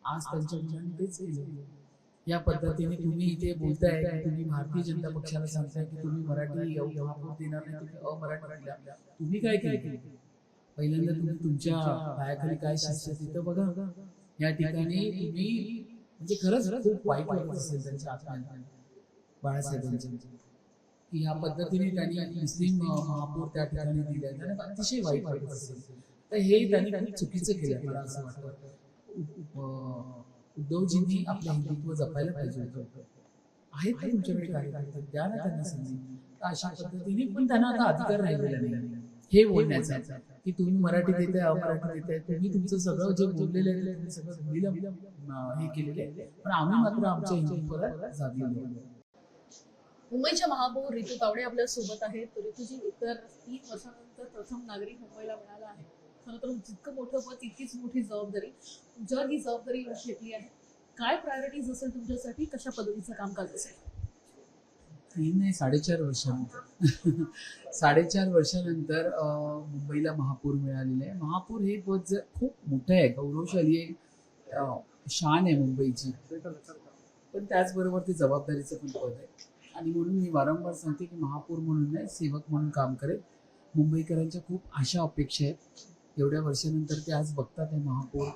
आज त्यांच्या मुलांनी तेच केलं. या पद्धतीने तुम्ही इथे बोलताय की तुम्ही भारतीय जनता पक्षाला सांगताय की तुम्ही मराठी महापौर देणार नाही, तुम्ही अमराठी दिला. तुम्ही काय केलं? पहिल्यांदा तुम्ही तुमच्या पायाखाली काय शिस्त तिथं बघा. या ठिकाणी तुम्ही म्हणजे खरंच खूप वाईट वाटत असेल त्यांच्या आत्म्याला बाळासाहेबांच्या की या पद्धतीने त्यांनी मुस्लिम महापौर त्या ठिकाणी दिल्या, त्यांना अतिशय वाईट वाटत असेल. तर हे त्यांनी खूप चुकीचं केलं मला असं वाटतं. उद्धवजींनी आपलं हिंदुत्व जपायला पाहिजे होतं. आहेत का तुमच्याकडे कार्यकर्ते, द्या ना त्यांना संधी. तर अशा पद्धतीने पण त्यांना आता अधिकार राहिलेला नाही हे बोलण्याचा की तुम्ही मराठी देताय अमराठी देताय. तुम्ही तुमचं सगळं जे बोललेलं आहे तुम्ही सगळं दिलं हे केलेलं आहे, पण आम्ही मात्र आमच्या हिंदुत्वाला जागी आलो. मुंबईच्या महापौर ऋतू तावडे आपल्या सोबत आहेत. तर ऋतूजी, इतर 3 वर्षानंतर प्रथम नागरिक मुंबईला मिळाला आहे. खरं तर जितकं मोठं पद तितकीच मोठी जबाबदारी. तुमच्यावर ही जबाबदारी घेतली आहे. काय प्रायोरिटीज असेल तुमच्यासाठी? कशा पद्धतीचं कामकाज असेल? 3 नाही 4.5 वर्षानंतर 4.5 वर्षानंतर मुंबईला महापौर मिळालेले आहे. महापौर हे पद खूप मोठं आहे, गौरवशाली आहे, शान आहे मुंबईची, पण त्याचबरोबर ते जबाबदारीचं पण पद आहे. आणि म्हणून मी वारंवार सांगते की महापौर म्हणून नाही, सेवक म्हणून काम करेल. मुंबईकरांच्या खूप आशा अपेक्षा आहेत. एवढ्या वर्षानंतर ते आज बघतात आहे महापौर,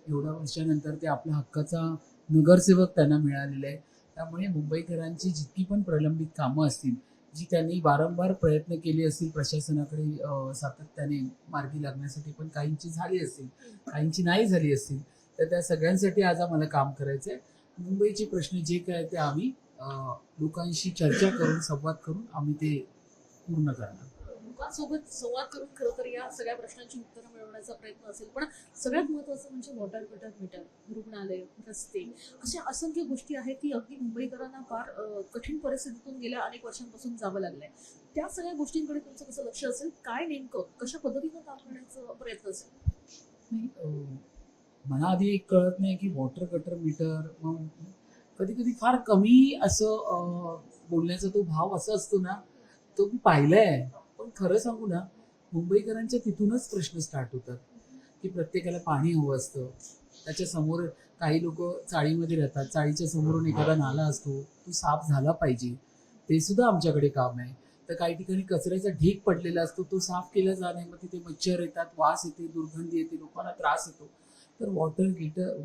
एवढ्या वर्षानंतर ते आपल्या हक्काचा नगरसेवक त्यांना मिळालेला आहे. त्यामुळे मुंबईकरांची जितकी पण प्रलंबित कामं असतील, जी त्यांनी वारंवार प्रयत्न केले असतील प्रशासनाकडे सातत्याने मार्गी लागण्यासाठी, पण काहींची झाली असतील, काहींची नाही झाली असतील, तर त्या सगळ्यांसाठी आज आम्हाला काम करायचं आहे. मुंबईचे प्रश्न जे काय ते आम्ही लोकांशी चर्चा करून संवाद करून आम्ही ते पूर्ण करणार. लोकांसोबत संवाद करून खरं तर या सगळ्या प्रश्नांची उत्तरं मिळवण्याचा प्रयत्न असेल. पण सगळ्यात महत्त्वाचं म्हणजे वॉटर मीटर, रुग्णालय, रस्ते, अशा असंख्य गोष्टी आहेत की अगदी मुंबईकरांना फार कठीण परिस्थितीतून गेल्या अनेक वर्षांपासून जावं लागलंय. त्या सगळ्या गोष्टींकडे तुमचं कसं लक्ष असेल? काय नेमकं कशा पद्धतीनं काम करण्याचा प्रयत्न असेल? मला आधी एक कळत नाही की वॉटर मीटर, मग कधी कधी फार कमी असं बोलण्याचा तो भाव असा असतो ना, तो मी पाहिलाय. पण खरं सांगू ना, मुंबईकरांच्या तिथूनच प्रश्न स्टार्ट होतात की प्रत्येकाला पाणी हवं असतं. त्याच्या समोर काही लोक चाळीमध्ये राहतात, चाळीच्या समोरून एखादा नाला असतो, तो साफ झाला पाहिजे, ते सुद्धा आमच्याकडे काम आहे. तर काही ठिकाणी कचऱ्याचा ढीग पडलेला असतो, तो साफ केला जात नाही, मग तिथे मच्छर येतात, वास येते, दुर्गंधी येते, लोकांना त्रास येतो. तर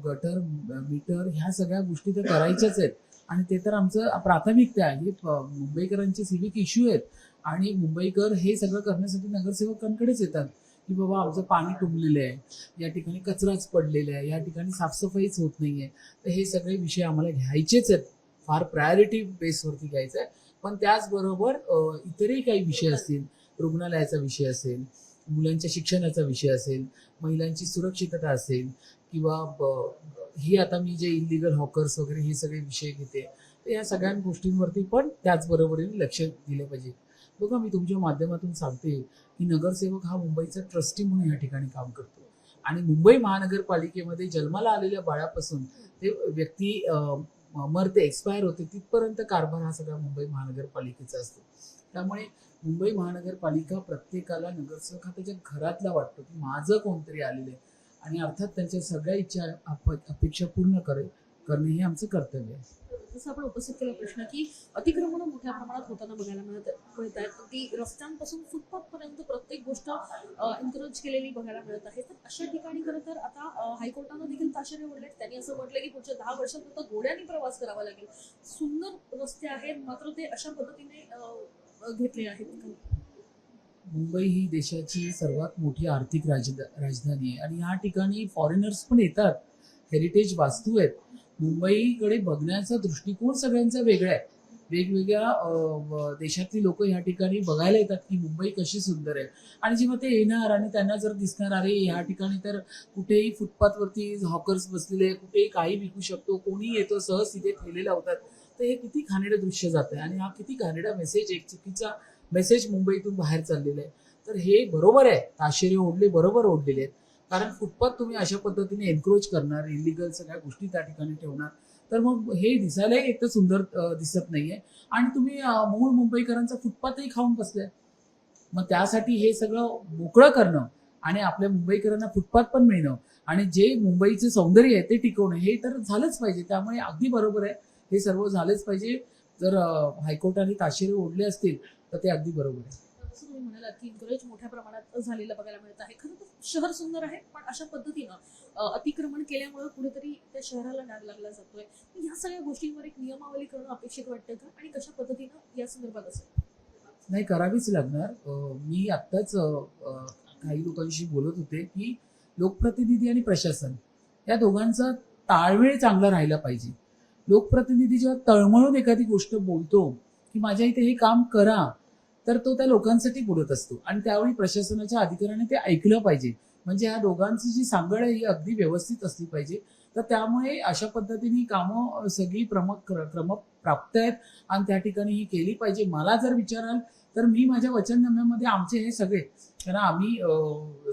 गटर मीटर ह्या सगळ्या गोष्टी तर करायच्याच आहेत. आणि ते तर आमचं प्राथमिकता आहे. हे मुंबईकरांचे सिव्हिक इश्यू आहेत आणि मुंबईकर हे सगळं करण्यासाठी नगरसेवकांकडेच येतात की बाबा आमचं पाणी तुंबलेलं आहे, या ठिकाणी कचराच पडलेला आहे, या ठिकाणी साफसफाईच होत नाही आहे. तर हे सगळे विषय आम्हाला घ्यायचेच आहेत, फार प्रायोरिटी बेसवरती घ्यायचं आहे. पण त्याचबरोबर इतरही काही विषय असतील, रुग्णालयाचा विषय असेल, मुलांच्या शिक्षणाचा विषय असेल, महिलांची सुरक्षितता असेल, किंवा ही आता मी जे इलिगल हॉकर्स वगैरे हे सगळे विषय घेते, तर या सगळ्या गोष्टींवरती पण त्याचबरोबरीने लक्ष दिलं पाहिजे. बघा, मी तुमच्या माध्यमातून सांगते की नगरसेवक हा मुंबईचा ट्रस्टी म्हणून या ठिकाणी काम करतो. आणि मुंबई महानगरपालिकेमध्ये जन्माला आलेल्या बाळापासून ते व्यक्ती मरते, एक्सपायर होते, तिथपर्यंत कारभार हा सगळा मुंबई महानगरपालिकेचा असतो. त्यामुळे मुंबई महानगरपालिका प्रत्येकाला नगरसेवक हा त्याच्या घरातला वाटतो की माझं कोणतरी आलेलं आहे, आणि अर्थात त्यांच्या सगळ्या इच्छा अपेक्षा पूर्ण करणे हे आमचं कर्तव्य आहे. जसं आपण उपस्थित केला प्रश्न की अतिक्रमण मोठ्या प्रमाणात होताना बघायला मिळत आहेत. अगदी रस्त्यांपासून फुटपाथ पर्यंत प्रत्येक गोष्ट एन्करेज केलेली बघायला मिळत आहे. तर अशा ठिकाणी खरं तर आता हायकोर्टानं देखील ताशेरे ओढले. त्यांनी असं म्हटलं की पुढच्या 10 वर्षांपर्यंत घोड्याने प्रवास करावा लागेल. सुंदर रस्ते आहेत, मात्र ते अशा पद्धतीने घेतले आहेत. मुंबई ही देशाची सर्वात मोठी आर्थिक राजधानी आहे आणि या ठिकाणी फॉरेनर्स पण येतात, हेरिटेज वास्तू आहेत. मुंबईकडे बघण्याचा दृष्टिकोन सगळ्यांचा वेगळा आहे. वेगवेगळ्या देशातली लोक या ठिकाणी बघायला येतात की मुंबई कशी सुंदर आहे. आणि जेव्हा ते येणार आणि त्यांना जर दिसणार अरे ह्या ठिकाणी तर कुठेही फुटपाथवरती हॉकर्स बसलेले, कुठेही काही विकू शकतो, कोणी येतो सहज तिथे ठेले लावतात, तर हे किती घाणेरडं दृश्य जातं आणि हा किती घाणेरडा मेसेज, एक चुकीचा मेसेज मुंबईतून बाहेर चाललेला आहे. तर हे बरोबर आहे, ताशेरे ओढले बरोबर ओढलेले आहेत. कारण फुटपाथ तुम्ही अशा पद्धतीने एन्क्रोच करणार, इलिगल सगळ्या गोष्टी त्या ठिकाणी ठेवणार, तर मग हे दिसायलाही एक तर सुंदर दिसत नाहीये. आणि तुम्ही मूळ मुंबईकरांचा फुटपाथही खाऊन बसलाय. मग त्यासाठी हे सगळं मोकळं करणं आणि आपल्या मुंबईकरांना फुटपाथ पण मिळणं आणि जे मुंबईचं सौंदर्य आहे ते टिकवणं हे तर झालंच पाहिजे. त्यामुळे अगदी बरोबर आहे, हे सर्व झालंच पाहिजे. जर हायकोर्टाने ताशेरे ओढले असतील तर ते अगदी बरोबर आहे. जसं तुम्ही म्हणालात की एन्करेज मोठ्या प्रमाणात झालेलं बघायला मिळत आहे. खरं तर शहर सुंदर आहे, पण अशा पद्धतीनं अतिक्रमण केल्यामुळे कुठेतरी त्या शहराला डाग लागला जातोय. तर या सगळ्या गोष्टींवर एक नियमावली करणं अपेक्षित वाटतं का, आणि कशा पद्धतीनं या संदर्भात असेल? नाही, करावीच लागणार. मी आत्ताच काही लोकांशी बोलत होते की लोकप्रतिनिधी आणि प्रशासन या दोघांचा ताळमेळ चांगला राहिला पाहिजे. लोकप्रतिनिधी जेव्हा तळमळून एखादी गोष्ट बोलतो की माझ्या इथे हे काम करा, तर तो त्या लोकांसाठी बोलत असतो आणि त्यावेळी प्रशासनाच्या अधिकाऱ्याने ते ऐकलं पाहिजे. म्हणजे ह्या दोघांची जी सांगड आहे ही अगदी व्यवस्थित असली पाहिजे. तर त्यामुळे अशा पद्धतीने कामं सगळी क्रमप्राप्त आहेत आणि त्या ठिकाणी ही केली पाहिजे. मला जर विचाराल तर मी माझ्या वचननाम्यामध्ये आमचे हे सगळे, कारण आम्ही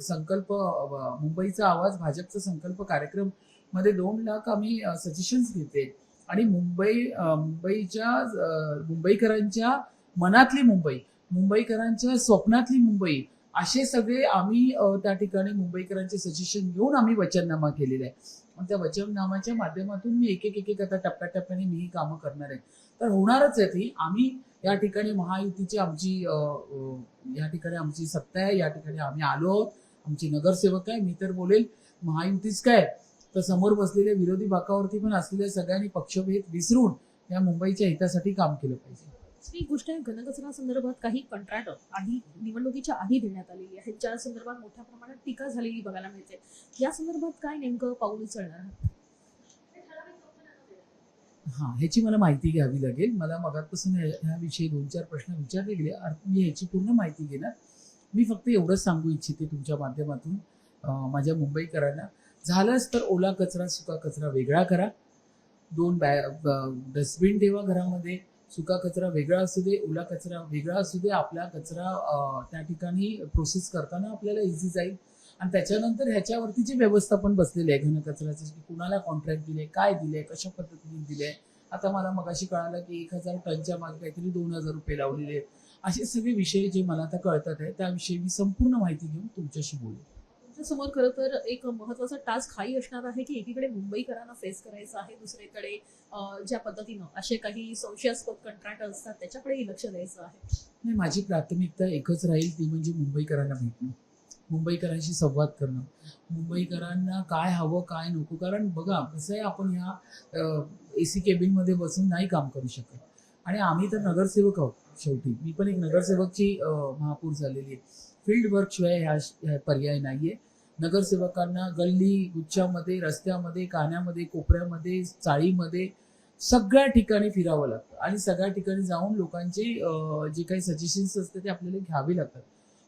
संकल्प मुंबईचा आवाज भाजपचा संकल्प कार्यक्रम मध्ये 2 लाख आम्ही सजेशन्स घेतले आणि मुंबईकरांच्या मनातली मुंबई, मुंबईकरांच्या स्वप्नातली मुंबई, असे सगळे आम्ही त्या ठिकाणी मुंबईकरांचे सजेशन घेऊन आम्ही वचननामा केलेला आहे. आणि त्या वचननामाच्या माध्यमातून मी एक आता टप्प्याटप्प्याने मी ही कामं करणार आहे. तर होणारच आहे ती. आम्ही या ठिकाणी महायुतीची या ठिकाणी आमची सत्ता आहे, या ठिकाणी आम्ही आलो आहोत, आमचे नगरसेवक आहे. मी तर बोलेल महायुतीच काय, तर समोर बसलेल्या विरोधी बाकावरती पण असलेल्या सगळ्यांनी पक्षभेद विसरून या मुंबईच्या हितासाठी काम केलं पाहिजे. दुसरी गोष्ट आहे, घनकचरा संदर्भात काही कंत्राट आधी निवडणुकीच्या आधी देण्यात आलेली आहे, ज्या संदर्भात मोठ्या प्रमाणात टीका झालेली बघायला मिळते. या संदर्भात काय नेमकं पाऊल उचलणार आहात? हां, ह्याची मला माहिती घ्यावी लागेल. मला मगाचपासून ह्याविषयी 2-4 प्रश्न विचारले गेले. मी ह्याची पूर्ण माहिती घेणार. मी फक्त एवढंच सांगू इच्छिते तुमच्या माध्यमातून माझ्या मुंबईकरांना, झालंच तर ओला कचरा, सुका कचरा वेगळा करा. 2 डस्टबिन ठेवा घरामध्ये. सुका कचरा वेगळा असू दे, ओला कचरा वेगळा असू दे. आपला कचरा त्या ठिकाणी प्रोसेस करताना आपल्याला इझी जाईल. आणि त्याच्यानंतर ह्याच्यावरती जे व्यवस्थापन बसलेले आहे घनकचऱ्याचं, की कुणाला कॉन्ट्रॅक्ट दिले, काय दिले, कशा पद्धतीने दिले. आता मला मगाशी कळालं की 1000 टनच्या मागे काहीतरी 2000 रुपये लावलेले. असे सगळे विषय जे मला आता कळतात आहे, त्याविषयी मी संपूर्ण माहिती घेऊन तुमच्याशी बोलू. तुमच्या समोर खरं तर एक महत्वाचा टास्क हाही असणार आहे की एकीकडे मुंबईकरांना फेस करायचं आहे, दुसरीकडे ज्या पद्धतीनं असे काही संशयास्पद कंत्राट असतात त्याच्याकडेही लक्ष द्यायचं आहे. नाही, माझी प्राथमिकता एकच राहील, ती म्हणजे मुंबईकरांना भेटणं, मुंबईकरांशी संवाद करणं, मुंबईकरांना काय हवं काय नको. कारण बघा कसं आहे, आपण ह्या AC केबिनमध्ये बसून नाही काम करू शकत. आणि आम्ही तर नगरसेवक आहोत. शेवटी मी पण एक नगरसेवकची महापौर झालेली आहे. फील्ड वर्कशिवाय ह्या पर्याय नाहीये. नगरसेवकांना गल्ली गुच्छामध्ये, रस्त्यामध्ये, कान्यामध्ये, कोपऱ्यामध्ये, चाळीमध्ये सगळ्या ठिकाणी फिरावं लागतं आणि सगळ्या ठिकाणी जाऊन लोकांचे जे काही सजेशन्स असतात ते आपल्याला घ्यावे लागतात.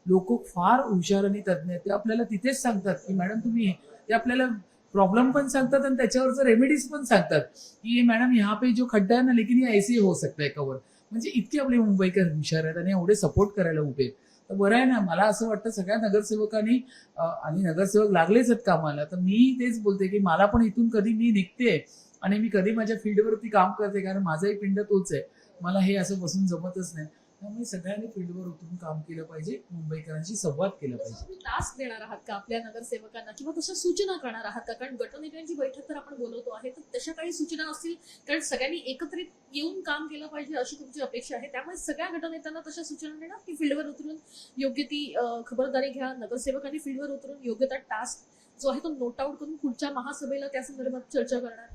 लोक फार हुशार आणि तज्ज्ञ आहेत. ते आपल्याला तिथेच सांगतात की मॅडम तुम्ही ते आपल्याला प्रॉब्लेम पण सांगतात आणि त्याच्यावरचं रेमेडीज पण सांगतात की मॅडम यहाँ पे जो खड्डा है ना, लेकिन ये ऐसे हो सकता है कवर. म्हणजे इतके आपले मुंबईकर हुशार आहेत आणि एवढे सपोर्ट करायला उभे आहेत. तर बरं आहे ना. मला असं वाटतं सगळ्या नगरसेवकांनी आणि नगरसेवक लागलेच आहेत कामाला. तर मी तेच बोलते की मला पण इथून कधी मी निघते आणि मी कधी माझ्या फील्डवरती काम करते, कारण माझाही पिंड तोच आहे. मला हे असं बसून जमतच नाही. त्यामुळे सगळ्यांनी फील्डवर उतरून काम केलं पाहिजे, मुंबईकरांशी संवाद केला पाहिजे. तुम्ही टास्क देणार आहात का आपल्या नगरसेवकांना, किंवा तशा सूचना करणार आहात का? कारण गटनेत्यांची बैठक तर आपण बोलवतो आहे, तर तशा काही सूचना असतील, कारण सगळ्यांनी एकत्रित येऊन काम केलं पाहिजे अशी तुमची अपेक्षा आहे. त्यामुळे सगळ्या गटनेत्यांना तशा सूचना देणार की फील्डवर उतरून योग्य ती खबरदारी घ्या, नगरसेवकांनी फील्डवर उतरून योग्य त्या टास्क जो आहे तो नोट आउट करून पुढच्या महासभेला त्या संदर्भात चर्चा करणार?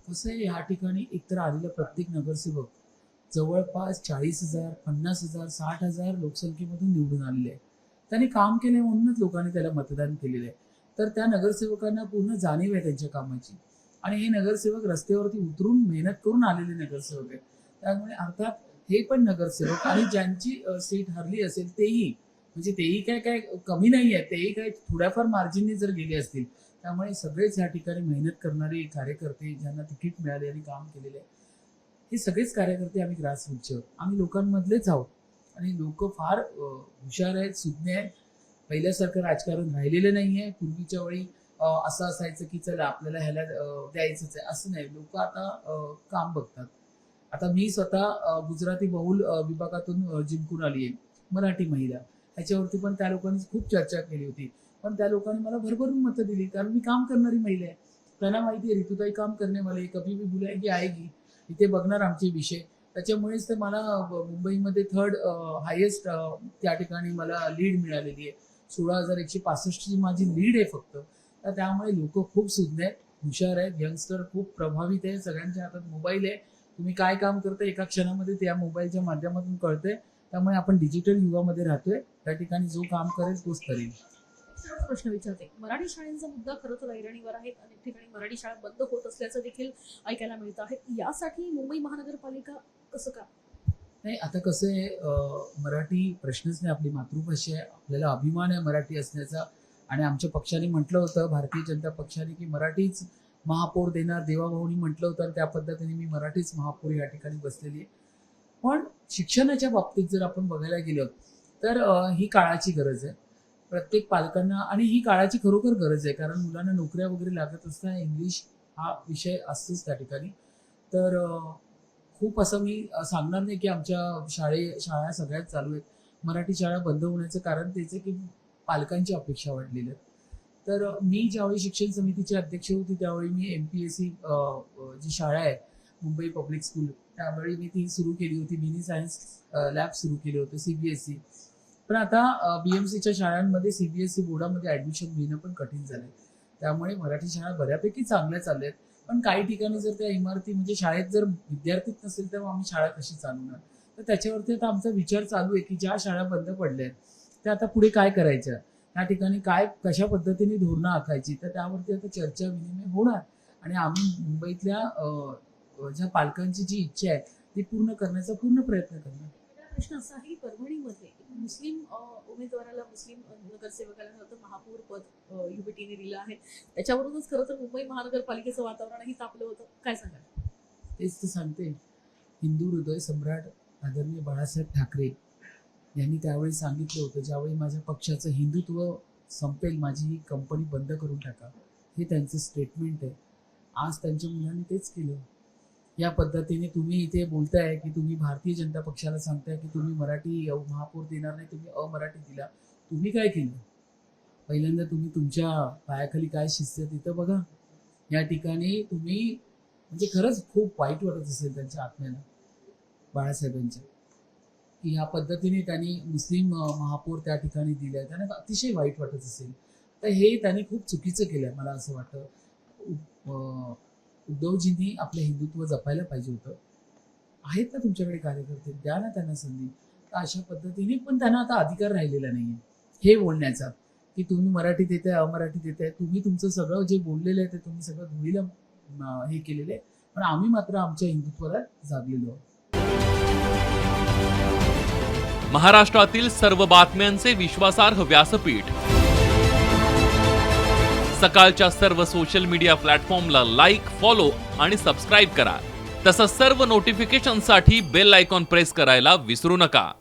कसं आहे, ह्या ठिकाणी एकतर आलेला प्रत्येक नगरसेवक जवळपास 40,000, 50,000, 60,000 लोकसंख्येमधून निवडून आलेले आहे. त्यांनी काम केले म्हणूनच लोकांनी त्याला मतदान केलेलं आहे. तर त्या नगरसेवकांना पूर्ण जाणीव आहे त्यांच्या कामाची. आणि हे नगरसेवक रस्त्यावरती उतरून मेहनत करून आलेले नगरसेवक आहेत. त्यामुळे अर्थात हे पण नगरसेवक आणि ज्यांची सीट हरली असेल तेही, म्हणजे तेही काय कमी नाही आहे, तेही काय थोड्याफार मार्जिनने जर गेले असतील. त्यामुळे सगळेच ह्या ठिकाणी मेहनत करणारे कार्यकर्ते, ज्यांना तिकीट मिळाले आणि काम केलेले आहे, हे सगळेच कार्यकर्ते आम्ही ग्रासरूटचे आहोत. आम्ही लोकांमधलेच आहोत आणि लोक फार हुशार आहेत, सुज्ञ आहेत. पहिल्यासारखं राजकारण राहिलेलं नाही आहे. पूर्वीच्या वेळी असं असायचं की चला आपल्याला ह्याला द्यायचंच आहे, असं नाही. लोक आता काम बघतात. आता मी स्वतः गुजराती बहुल विभागातून जिंकून आली आहे, मराठी महिला. ह्याच्यावरती पण त्या लोकांनी खूप चर्चा केली होती पण त्या लोकांनी मला भरभरून मतं दिली, कारण मी काम करणारी महिला आहे. त्यांना माहिती आहे ऋतुताई काम करणे वाले, कभी भी बुलाएगी आएगी, इथे बघणार आमचे विषय. त्याच्यामुळेच तर मला मुंबईमध्ये 3rd हायेस्ट त्या ठिकाणी मला लीड मिळालेली आहे. 16,165ची माझी लीड आहे फक्त. तर त्यामुळे लोक खूप सुज्ञ आहेत, हुशार आहेत, यंगस्टर खूप प्रभावित आहे. सगळ्यांच्या हातात मोबाईल आहे. तुम्ही काय काम करता एका क्षणामध्ये त्या मोबाईलच्या माध्यमातून कळतंय. त्यामुळे आपण डिजिटल युगामध्ये राहतोय. त्या ठिकाणी जो काम करेल तोच करेल. प्रश्न विचारते, मराठी शाळांचा मुद्दा खरं तर ऐरणीवर आहे. अनेक ठिकाणी मराठी शाळा बंद होत असल्याचं देखील ऐकायला मिळतं आहे. यासाठी मुंबई महानगरपालिका कसं का? नाही, आता कसं आहे, मराठी प्रश्नच नाही, आपली मातृभाषा आहे, आपल्याला अभिमान आहे मराठी असण्याचा. आणि आमच्या पक्षाने म्हटलं होतं, भारतीय जनता पक्षाने, की मराठीच महापौर देणार. देवाभाऊनी म्हटलं होतं आणि त्या पद्धतीने मी मराठीच महापौर या ठिकाणी बसलेली आहे. पण शिक्षणाच्या बाबतीत जर आपण बघायला गेलं तर ही काळाची गरज आहे प्रत्येक पालकांना, आणि ही काळाची खरोखर गरज आहे, कारण मुलांना नोकऱ्या वगैरे लागत असताना इंग्लिश हा विषय असतोच त्या ठिकाणी. तर खूप असं मी सांगणार नाही की आमच्या शाळा सगळ्यात चालू आहेत. मराठी शाळा बंद होण्याचं कारण तेच आहे की पालकांची अपेक्षा वाढलेल्या आहेत. तर मी ज्यावेळी शिक्षण समितीचे अध्यक्ष होती त्यावेळी मी MPSC जी शाळा आहे मुंबई पब्लिक स्कूल, त्यावेळी मी ती सुरू केली होती. मिनी सायन्स लॅब सुरू केले होते CBSE. पण आता BMCच्या शाळांमध्ये CBSE बोर्डामध्ये ॲडमिशन घेणं पण कठीण झालं आहे. त्यामुळे मराठी शाळा बऱ्यापैकी चांगल्या चालल्या आहेत. पण काही ठिकाणी जर त्या इमारती म्हणजे शाळेत जर विद्यार्थीच नसेल तर आम्ही शाळा कशी चालवणार. तर त्याच्यावरती आता आमचा विचार चालू आहे की ज्या शाळा बंद पडल्या आहेत त्या आता पुढे काय करायच्या, त्या ठिकाणी कशा पद्धतीने धोरणं आखायची, तर त्यावरती आता चर्चा विनिमय होणार. आणि आम्ही मुंबईतल्या ज्या पालकांची जी इच्छा आहे ती पूर्ण करण्याचा पूर्ण प्रयत्न करणार. प्रश्न असा आहे की परभणीमध्ये मुस्लिम उमेदवाराला, मुस्लिम नगरसेवकाला खरं तर महापौर पद UBTने दिलं आहे. त्याच्यावरूनच खरं तर मुंबई महानगरपालिकेचं वातावरणही तापलं होतं. काय सांगाल? तेच तर सांगते, हिंदू हृदय सम्राट आदरणीय बाळासाहेब ठाकरे यांनी त्यावेळी सांगितलं होतं, ज्यावेळी माझ्या पक्षाचं हिंदुत्व संपेल माझी ही कंपनी बंद करून टाका, हे त्यांचं स्टेटमेंट आहे. आज त्यांच्या मुलांनी तेच केलं. या पद्धतीने तुम्ही इथे बोलताय की तुम्ही भारतीय जनता पक्षाला सांगताय की तुम्ही मराठी महापौर देणार नाही, तुम्ही अमराठी दिला. तुम्ही काय केलं? पहिल्यांदा तुम्ही तुमच्या पायाखाली काय शिस्त तिथं बघा. या ठिकाणी तुम्ही म्हणजे खरंच खूप वाईट वाटत असेल त्यांच्या आत्म्याला बाळासाहेबांच्या, की ह्या पद्धतीने त्यांनी मुस्लिम महापौर त्या ठिकाणी दिले. त्यांना अतिशय वाईट वाटत असेल. तर हे त्यांनी खूप चुकीचं केलं मला असं वाटतं. उद्धवजींनी आपलं हिंदुत्व जपायला पाहिजे होतं. आहेत ना तुमच्याकडे कार्यकर्ते, द्या ना त्यांना संधी. तर अशा पद्धतीने पण त्यांना आता अधिकार राहिलेला नाहीये हे बोलण्याचा की तुम्ही मराठीत येताय, अमराठीत येताय. तुम्ही तुमचं सगळं जे बोललेलं आहे ते तुम्ही सगळं धुळीला हे केलेलं आहे. पण आम्ही मात्र आमच्या हिंदुत्वाला जागलेलो आहोत. महाराष्ट्रातील सर्व बातम्यांचे विश्वासार्ह व्यासपीठ, सकाळच्या सर्व सोशल मीडिया प्लॅटफॉर्मला लाईक, फॉलो आणि सबस्क्राईब करा. तसंच सर्व नोटिफिकेशनसाठी बेल आयकॉन प्रेस करायला विसरू नका.